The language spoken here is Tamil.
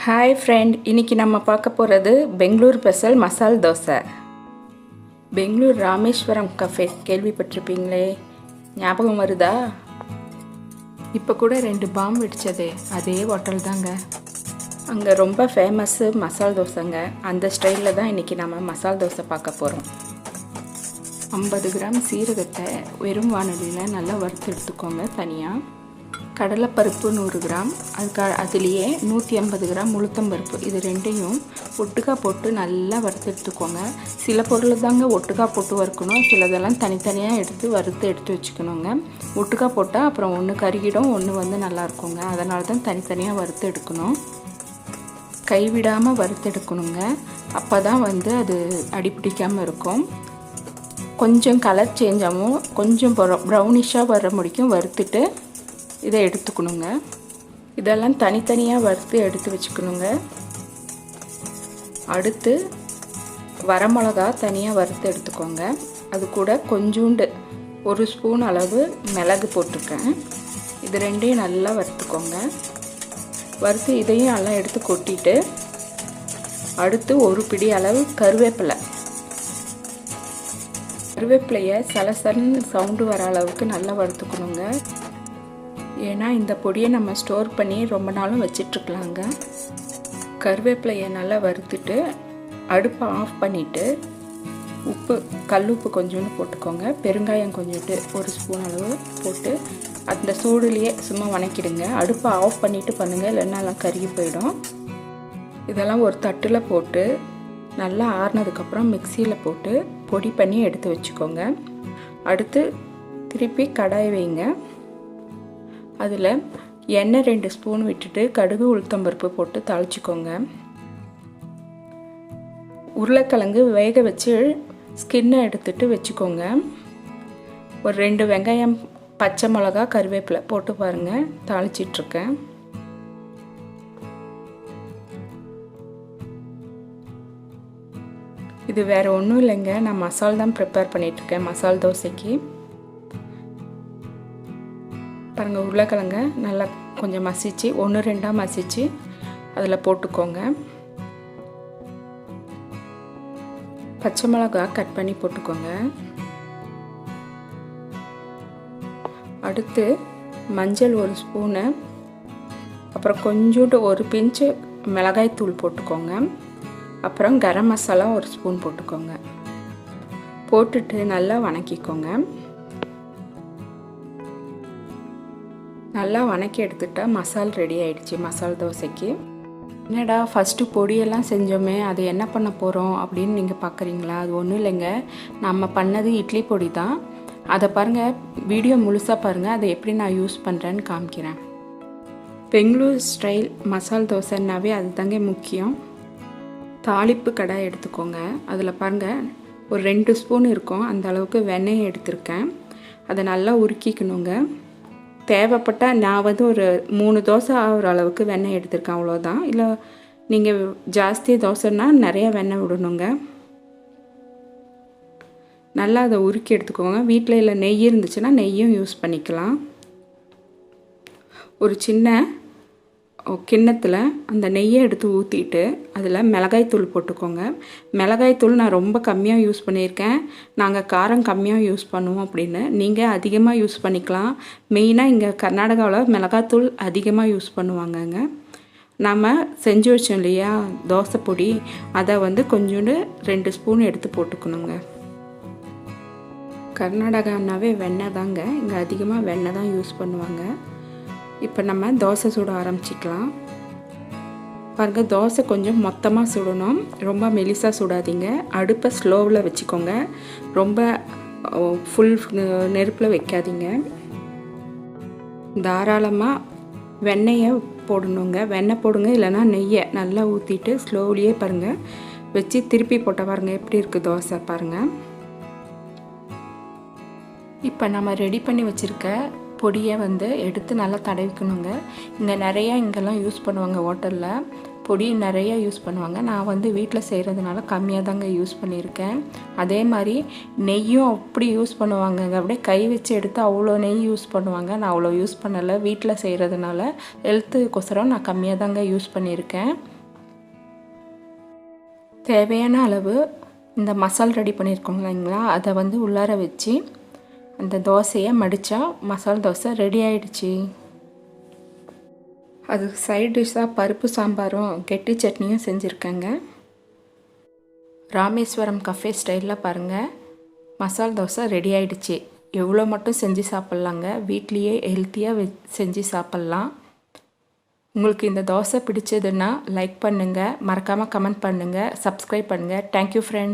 ஹாய் ஃப்ரெண்ட், இன்றைக்கி நம்ம பார்க்க போகிறது பெங்களூர் ஸ்பெஷல் மசால் தோசை. பெங்களூர் ராமேஸ்வரம் கஃபே கேள்விப்பட்டிருப்பீங்களே, ஞாபகம் வருதா? இப்போ கூட 2 பாம் வெடிச்சது அதே ஹோட்டல் தாங்க. அங்கே ரொம்ப ஃபேமஸ்ஸு மசால் தோசைங்க. அந்த ஸ்டைலில் தான் இன்றைக்கி நம்ம மசால் தோசை பார்க்க போகிறோம். 50 கிராம் சீரகத்தை வெறும் வானொலியில் நல்லா வறுத்து எடுத்துக்கோங்க. தனியாக கடலைப்பருப்பு 100 கிராம், அதுலேயே 150 கிராம் உளுத்தம்பருப்பு, இது ரெண்டையும் ஒட்டுக்காய் போட்டு நல்லா வறுத்து எடுத்துக்கோங்க. சில பொருள் தாங்க ஒட்டுக்காய் போட்டு வறுக்கணும், சிலதெல்லாம் தனித்தனியாக எடுத்து வச்சுக்கணுங்க. ஒட்டுக்காய் போட்டால் அப்புறம் ஒன்று கருகிடும், ஒன்று நல்லா இருக்குங்க. அதனால தான் தனித்தனியாக வறுத்து எடுக்கணும். கைவிடாமல் வறுத்து எடுக்கணுங்க. அப்போ தான் அது அடிப்பிடிக்காமல் இருக்கும். கொஞ்சம் கலர் சேஞ்ச் ஆகும், கொஞ்சம் ப்ரௌனிஷாக வர முடிக்கும் வறுத்துட்டு இதை எடுத்துக்கணுங்க. இதெல்லாம் தனித்தனியாக வறுத்து எடுத்து வச்சுக்கணுங்க. அடுத்து வரமிளகா தனியாக வறுத்து எடுத்துக்கோங்க. அது கூட கொஞ்சோண்டு 1 ஸ்பூன் அளவு மிளகு போட்டிருக்கேன். இது ரெண்டையும் நல்லா வறுத்துக்கோங்க. வறுத்து இதையும் நல்லா எடுத்து கொட்டிட்டு அடுத்து 1 பிடி அளவு கருவேப்பிலையை சலசலன்னு சவுண்டு வர அளவுக்கு நல்லா வறுத்துக்கணுங்க. ஏன்னா இந்த பொடியை நம்ம ஸ்டோர் பண்ணி ரொம்ப நாளும் வச்சிட்ருக்கலாங்க. கருவேப்பிலையை நல்லா வறுத்துட்டு அடுப்பை ஆஃப் பண்ணிவிட்டு கல்லுப்பு கொஞ்சோண்டு போட்டுக்கோங்க. பெருங்காயம் கொஞ்சோண்டு 1 ஸ்பூன் அளவு போட்டு அந்த சூடுலேயே சும்மா வணக்கிடுங்க. அடுப்பை ஆஃப் பண்ணிவிட்டு பண்ணுங்கள், இல்லைன்னா எல்லாம் கருகி போயிடும். இதெல்லாம் ஒரு தட்டில் போட்டு நல்லா ஆறுனதுக்கப்புறம் மிக்சியில் போட்டு பொடி பண்ணி எடுத்து வச்சுக்கோங்க. அடுத்து திருப்பி கடாய் வைங்க. அதில் எண்ணெய் 2 ஸ்பூன் விட்டுட்டு கடுகு உளுத்தம்பருப்பு போட்டு தாளிச்சிக்கோங்க. உருளைக்கிழங்கு வேக வச்சு ஸ்கின்னை எடுத்துட்டு வச்சுக்கோங்க. ஒரு 2 வெங்காயம், பச்சை மிளகா, கருவேப்பிலை போட்டு பாருங்கள், தாளிச்சிட்ருக்கேன். இது வேறு ஒன்றும் இல்லைங்க, நான் மசால் தான் ப்ரிப்பேர் பண்ணிகிட்ருக்கேன் மசால் தோசைக்கு. பாருங்கள், உருளைக்கிழங்க நல்லா கொஞ்சம் மசிச்சு 1-2 மசிச்சு அதில் போட்டுக்கோங்க. பச்சை மிளகா கட் பண்ணி போட்டுக்கோங்க. அடுத்து மஞ்சள் 1 ஸ்பூனு, அப்புறம் கொஞ்சோண்டு 1 பிஞ்சு மிளகாய் தூள் போட்டுக்கோங்க. அப்புறம் கரம் மசாலா 1 ஸ்பூன் போட்டுக்கோங்க. போட்டுட்டு நல்லா வணக்கிக்கோங்க. நல்லா வணக்கி எடுத்துட்டால் மசால் ரெடி ஆகிடுச்சு மசால் தோசைக்கு. என்னடா ஃபஸ்ட்டு பொடியெல்லாம் செஞ்சோமே, அது என்ன பண்ண போகிறோம் அப்படின்னு நீங்கள் பார்க்குறீங்களா? அது ஒன்றும் இல்லைங்க, நம்ம பண்ணது இட்லி பொடி தான். அதை பாருங்கள், வீடியோ முழுசாக பாருங்கள், அதை எப்படி நான் யூஸ் பண்ணுறேன்னு காமிக்கிறேன். பெங்களூர் ஸ்டைல் மசால் தோசைன்னாவே அது தாங்க முக்கியம். தாளிப்பு கடாய் எடுத்துக்கோங்க. அதில் பாருங்கள் ஒரு 2 ஸ்பூன் இருக்கும், அந்த அளவுக்கு வெண்ணெய் எடுத்திருக்கேன். அதை நல்லா உருக்கிக்கணுங்க. தேவைப்பட்டால் நான் ஒரு 3 தோசை ஆகிற அளவுக்கு வெண்ணெய் எடுத்திருக்கேன், அவ்வளோதான். இல்லை நீங்கள் ஜாஸ்தி தோசைன்னா நிறையா வெண்ணெய் விடணுங்க. நல்லா அதை உருக்கி எடுத்துக்கோங்க. வீட்டில் இல்லை நெய் இருந்துச்சுன்னா நெய்யும் யூஸ் பண்ணிக்கலாம். ஒரு சின்ன கிண்ணத்தில் அந்த நெய்யை எடுத்து ஊற்றிட்டு அதில் மிளகாய்த்தூள் போட்டுக்கோங்க. மிளகாய்த்தூள் நான் ரொம்ப கம்மியாக யூஸ் பண்ணியிருக்கேன். நாங்கள் காரம் கம்மியாக யூஸ் பண்ணுவோம் அப்படின்னு. நீங்கள் அதிகமாக யூஸ் பண்ணிக்கலாம். மெயினாக இங்கே கர்நாடகாவில் மிளகாய்த்தூள் அதிகமாக யூஸ் பண்ணுவாங்கங்க. நாம் செஞ்சு வச்சோம் இல்லையா தோசை பொடி, அதை கொஞ்சோண்டு 2 ஸ்பூன் எடுத்து போட்டுக்கணுங்க. கர்நாடகானாவே வெண்ணெய் தாங்க, இங்கே அதிகமாக வெண்ணெய் தான் யூஸ் பண்ணுவாங்க. இப்போ நம்ம தோசை சுட ஆரம்பிச்சிக்கலாம். பாருங்கள், தோசை கொஞ்சம் மொத்தமாக சுடணும், ரொம்ப மெலிசாக சுடாதீங்க. அடுப்பை ஸ்லோவில் வச்சுக்கோங்க, ரொம்ப ஃபுல் நெருப்பில் வைக்காதீங்க. தாராளமாக வெண்ணெயை போடணுங்க. வெண்ணெய் போடுங்க, இல்லைனா நெய்யை நல்லா ஊற்றிட்டு ஸ்லோவிலேயே பாருங்கள் வச்சு திருப்பி போட்ட பாருங்கள் எப்படி இருக்குது தோசை பாருங்கள். இப்போ நம்ம ரெடி பண்ணி வச்சுருக்க பொடியை எடுத்து நல்லா தடவிக்கணுங்க. இங்கெல்லாம் யூஸ் பண்ணுவாங்க, ஹோட்டலில் பொடி நிறையா யூஸ் பண்ணுவாங்க. நான் வீட்டில் செய்கிறதுனால கம்மியாக தாங்க யூஸ் பண்ணியிருக்கேன். அதே மாதிரி நெய்யும் அப்படி யூஸ் பண்ணுவாங்க, அப்படியே கை வச்சு எடுத்து அவ்வளோ நெய் யூஸ் பண்ணுவாங்க. நான் அவ்வளோ யூஸ் பண்ணலை, வீட்டில் செய்கிறதுனால ஹெல்த்துக்கொசரம் நான் கம்மியாக தாங்க யூஸ் பண்ணியிருக்கேன். தேவையான அளவு இந்த மசால் ரெடி பண்ணியிருக்கோம் இல்லைங்களா, அதை வந்து உள்ளார வச்சு அந்த தோசையை மடித்தா மசால் தோசை ரெடி ஆயிடுச்சு. அதுக்கு சைட் டிஷ்ஷாக பருப்பு சாம்பாரும் கெட்டி சட்னியும் செஞ்சுருக்கேங்க. ராமேஸ்வரம் கஃபே ஸ்டைலில் பாருங்கள், மசால் தோசை ரெடி ஆயிடுச்சு. எவ்வளோ மட்டும் செஞ்சு சாப்பிட்லாங்க, வீட்லேயே ஹெல்த்தியாக செஞ்சு சாப்பிட்லாம். உங்களுக்கு இந்த தோசை பிடிச்சதுன்னா லைக் பண்ணுங்கள், மறக்காமல் கமெண்ட் பண்ணுங்கள், சப்ஸ்கிரைப் பண்ணுங்கள். Thank you friends.